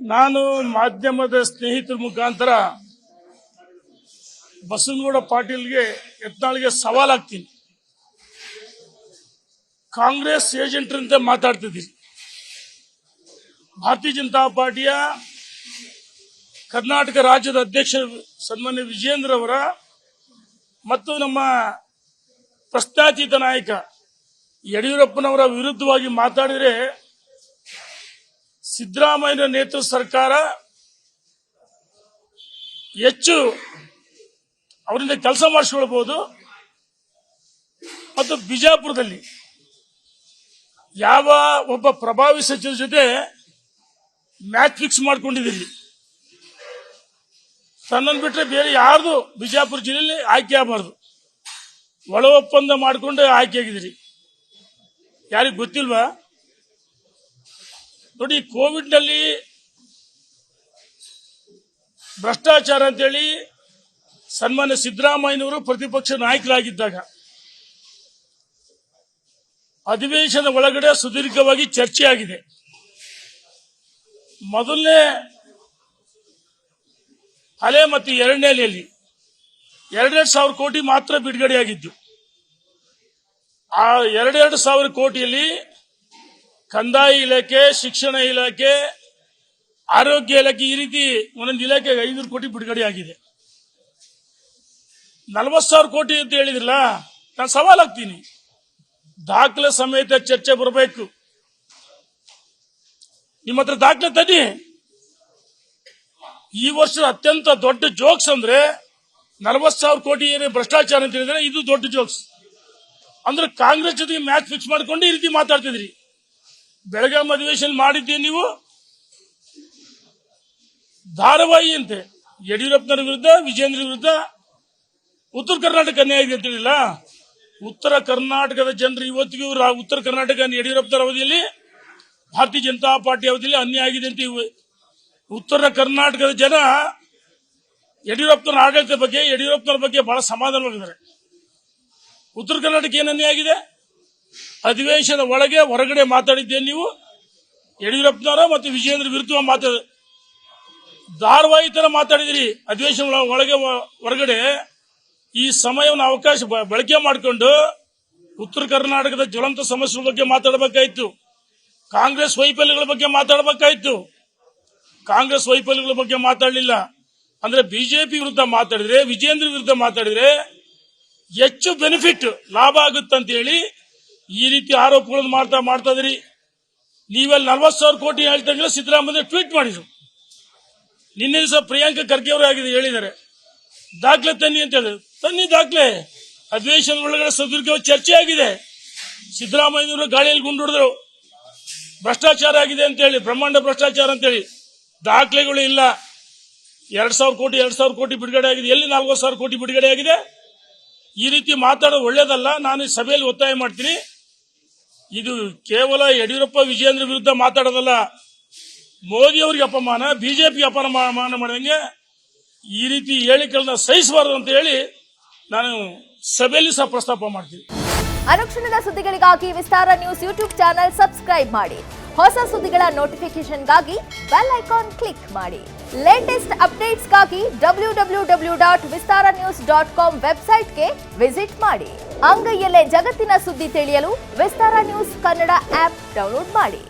ನಾನು ಮಾಧ್ಯಮದ ಸ್ನೇಹಿತರ ಮುಖಾಂತರ ಬಸವನಗೌಡ ಪಾಟೀಲ್ಗೆ ಯತ್ನಾಳ್ಗೆ ಸವಾಲಾಗ್ತೀನಿ. ಕಾಂಗ್ರೆಸ್ ಏಜೆಂಟ್ರಂತೆ ಮಾತಾಡ್ತಿದ್ದೀರಿ. ಭಾರತೀಯ ಜನತಾ ಪಾರ್ಟಿಯ ಕರ್ನಾಟಕ ರಾಜ್ಯದ ಅಧ್ಯಕ್ಷ ಸನ್ಮಾನ್ಯ ವಿಜೇಂದ್ರ ಅವರ ಮತ್ತು ನಮ್ಮ ಪ್ರಶ್ನಾತೀತ ನಾಯಕ ಯಡಿಯೂರಪ್ಪನವರ ವಿರುದ್ಧವಾಗಿ ಮಾತಾಡಿದರೆ ಸಿದ್ದರಾಮಯ್ಯ ನೇತೃತ್ವದ ಸರ್ಕಾರ ಹೆಚ್ಚು ಅವರಿಂದ ಕೆಲಸ ಮಾಡಿಸಿಕೊಳ್ಳಬಹುದು. ಮತ್ತು ಬಿಜಾಪುರದಲ್ಲಿ ಯಾವ ಒಬ್ಬ ಪ್ರಭಾವಿ ಸಚಿವರ ಜೊತೆ ಮ್ಯಾಚ್ ಫಿಕ್ಸ್ ಮಾಡ್ಕೊಂಡಿದ್ದೀರಿ. ತನ್ನನ್ನು ಬಿಟ್ಟರೆ ಬೇರೆ ಯಾರ್ದು ಬಿಜಾಪುರ ಜಿಲ್ಲೆಯಲ್ಲಿ ಆಯ್ಕೆ ಆಗಬಾರ್ದು. ಒಳ ಒಪ್ಪಂದ ಮಾಡಿಕೊಂಡು ಆಯ್ಕೆ ಆಗಿದ್ದೀರಿ. ಯಾರಿಗೆ ಗೊತ್ತಿಲ್ವಾ? ನೋಡಿ, ಕೋವಿಡ್ನಲ್ಲಿ ಭ್ರಷ್ಟಾಚಾರ ಅಂತೇಳಿ ಸನ್ಮಾನ್ಯ ಸಿದ್ದರಾಮಯ್ಯನವರು ಪ್ರತಿಪಕ್ಷ ನಾಯಕರಾಗಿದ್ದಾಗ ಅಧಿವೇಶನದ ಒಳಗಡೆ ಸುದೀರ್ಘವಾಗಿ ಚರ್ಚೆ ಆಗಿದೆ. ಮೊದಲನೇ ಅಲೆ ಮತ್ತು ಎರಡನೇ ಅಲೆಯಲ್ಲಿ 2,000 ಕೋಟಿ ಮಾತ್ರ ಬಿಡುಗಡೆಯಾಗಿದ್ದು. ಆ 2,000 ಕೋಟಿಯಲ್ಲಿ ಕಂದಾಯ ಇಲಾಖೆ, ಶಿಕ್ಷಣ ಇಲಾಖೆ, ಆರೋಗ್ಯ ಇಲಾಖೆ, ಈ ರೀತಿ ಒಂದೊಂದು ಇಲಾಖೆಗೆ 500 ಕೋಟಿ ಬಿಡುಗಡೆ ಆಗಿದೆ. 40,000 ಕೋಟಿ ಅಂತ ಹೇಳಿದ್ರಲ್ಲ, ನಾನು ಸವಾಲಾಗ್ತೀನಿ. ದಾಖಲೆ ಸಮೇತ ಚರ್ಚೆ ಬರಬೇಕು. ನಿಮ್ಮ ಹತ್ರ ದಾಖಲೆ ತನ್ನಿ. ಈ ವರ್ಷದ ಅತ್ಯಂತ ದೊಡ್ಡ ಜೋಕ್ಸ್ ಅಂದ್ರೆ 40,000 ಕೋಟಿ ಏನೇ ಭ್ರಷ್ಟಾಚಾರ ಅಂತ ಹೇಳಿದ್ರೆ ಇದು ದೊಡ್ಡ ಜೋಕ್ಸ್. ಅಂದ್ರೆ ಕಾಂಗ್ರೆಸ್ ಜೊತೆಗೆ ಮ್ಯಾಚ್ ಫಿಕ್ಸ್ ಮಾಡ್ಕೊಂಡು ಈ ರೀತಿ ಮಾತಾಡ್ತಿದ್ರಿ. ಬೆಳಗಾವಿ ಅಧಿವೇಶನ ಮಾಡಿದ್ದೆ ನೀವು. ಧಾರಾವಾಹಿ ಅಂತೆ ಯಡಿಯೂರಪ್ಪನವರ ವಿರುದ್ಧ, ವಿಜೇಂದ್ರ ವಿರುದ್ಧ ಉತ್ತರ ಕರ್ನಾಟಕ ಅನ್ಯಾಯ ಇದೆ ಅಂತ ಹೇಳಿಲ್ಲ. ಉತ್ತರ ಕರ್ನಾಟಕದ ಜನರು ಇವತ್ತಿಗೂ ಉತ್ತರ ಕರ್ನಾಟಕ ಯಡಿಯೂರಪ್ಪನವರ ಅವಧಿಯಲ್ಲಿ, ಭಾರತೀಯ ಜನತಾ ಪಾರ್ಟಿ ಅವಧಿಯಲ್ಲಿ ಅನ್ಯಾಯ ಆಗಿದೆ ಅಂತ ಉತ್ತರ ಕರ್ನಾಟಕದ ಜನ ಯಡಿಯೂರಪ್ಪನವರ ಆಡಳಿತ ಬಗ್ಗೆ, ಯಡಿಯೂರಪ್ಪನವರ ಬಗ್ಗೆ ಬಹಳ ಸಮಾಧಾನವಾಗಿದ್ದಾರೆ. ಉತ್ತರ ಕರ್ನಾಟಕ ಏನು ಅನ್ಯಾಯ ಆಗಿದೆ? ಅಧಿವೇಶನದ ಒಳಗೆ ಹೊರಗಡೆ ಮಾತಾಡಿದ್ದೆ ನೀವು. ಯಡಿಯೂರಪ್ಪನವರ ಮತ್ತು ವಿಜೇಂದ್ರ ವಿರುದ್ಧ ಧಾರಾವಾಹಿ ತರ ಮಾತಾಡಿದಿರಿ. ಅಧಿವೇಶನ ಒಳಗೆ ಹೊರಗಡೆ ಈ ಸಮಯವನ್ನು ಅವಕಾಶ ಬಳಕೆ ಮಾಡಿಕೊಂಡು ಉತ್ತರ ಕರ್ನಾಟಕದ ಜ್ವಲಂತ ಸಮಸ್ಯೆಗಳ ಬಗ್ಗೆ ಮಾತಾಡಬೇಕಾಯಿತು. ಕಾಂಗ್ರೆಸ್ ವೈಫಲ್ಯಗಳ ಬಗ್ಗೆ ಮಾತಾಡಬೇಕಾಯಿತು. ಕಾಂಗ್ರೆಸ್ ವೈಫಲ್ಯಗಳ ಬಗ್ಗೆ ಮಾತಾಡಲಿಲ್ಲ. ಅಂದ್ರೆ ಬಿಜೆಪಿ ವಿರುದ್ಧ ಮಾತಾಡಿದ್ರೆ, ವಿಜೇಂದ್ರ ವಿರುದ್ಧ ಮಾತಾಡಿದ್ರೆ ಹೆಚ್ಚು ಬೆನಿಫಿಟ್, ಲಾಭ ಆಗುತ್ತಂತ ಹೇಳಿ ಈ ರೀತಿ ಆರೋಪಗಳನ್ನು ಮಾಡ್ತಾ ಇದ್ರಿ. ನೀವೆಲ್ಲ 40,000 ಕೋಟಿ ಹೇಳ್ತಾಗಿಲ್ಲ. ಸಿದ್ದರಾಮಯ್ಯ ಟ್ವೀಟ್ ಮಾಡಿದ್ರು. ನಿನ್ನೆ ದಿವಸ ಪ್ರಿಯಾಂಕಾ ಖರ್ಗೆ ಅವರು ಹೇಳಿದ್ದಾರೆ, ದಾಖಲೆ ತನ್ನಿ ಅಂತ ಹೇಳಿದ್ರು. ತನ್ನಿ ದಾಖಲೆ. ಅಧಿವೇಶನ ಒಳಗಡೆ ಸುದೀರ್ಘವಾಗಿ ಚರ್ಚೆ ಆಗಿದೆ. ಸಿದ್ದರಾಮಯ್ಯನವರು ಗಾಳಿಯಲ್ಲಿ ಗುಂಡಿಡಿದ್ರು. ಭ್ರಷ್ಟಾಚಾರ ಆಗಿದೆ ಅಂತ ಹೇಳಿ, ಬ್ರಹ್ಮಾಂಡ ಭ್ರಷ್ಟಾಚಾರ ಅಂತ ಹೇಳಿ. ದಾಖಲೆಗಳು ಇಲ್ಲ. 2,000 ಕೋಟಿ ಬಿಡುಗಡೆ ಆಗಿದೆ. ಎಲ್ಲಿ 40,000 ಕೋಟಿ ಬಿಡುಗಡೆ ಆಗಿದೆ? ಈ ರೀತಿ ಮಾತಾಡೋದು ಒಳ್ಳೇದಲ್ಲ. ನಾನು ಈ ಸಭೆಯಲ್ಲಿ ಒತ್ತಾಯ ಮಾಡ್ತೀನಿ. ಇದು ಕೇವಲ ಯಡಿಯೂರಪ್ಪ, ವಿಜೇಂದ್ರ ವಿರುದ್ಧ ಮಾತಾಡೋದಲ್ಲ. ಮೋದಿ ಅವರಿಗೆ ಅಪಮಾನ, ಬಿಜೆಪಿ ಅಪಮಾನ ಮಾಡಿದಂಗೆ ಈ ರೀತಿ ಹೇಳಿಕೆಗಳನ್ನ ಸಹಿಸಬಾರದು ಅಂತ ಹೇಳಿ ನಾನು ಸಭೆಯಲ್ಲಿ ಸಹ ಪ್ರಸ್ತಾಪ ಮಾಡ್ತೀನಿ. ಅನುಕ್ಷಣದ ಸುದ್ದಿಗಳಿಗಾಗಿ ವಿಸ್ತಾರ ನ್ಯೂಸ್ ಯೂಟ್ಯೂಬ್ ಚಾನೆಲ್ ಸಬ್ಸ್ಕ್ರೈಬ್ ಮಾಡಿ. ಹೊಸ ಸುದ್ದಿಗಳ ನೋಟಿಫಿಕೇಶನ್ಗಾಗಿ ಬೆಲ್ ಐಕಾನ್ ಕ್ಲಿಕ್ ಮಾಡಿ. ಲೇಟೆಸ್ಟ್ ಅಪ್ಡೇಟ್ಸ್ಗಾಗಿ www.vistaranews.com ವೆಬ್ಸೈಟ್ಗೆ ವಿಸಿಟ್ ಮಾಡಿ. ಅಂಗೈಯಲ್ಲೇ ಜಗತ್ತಿನ ಸುದ್ದಿ ತಿಳಿಯಲು ವಿಸ್ತಾರ ನ್ಯೂಸ್ ಕನ್ನಡ ಆಪ್ ಡೌನ್ಲೋಡ್ ಮಾಡಿ.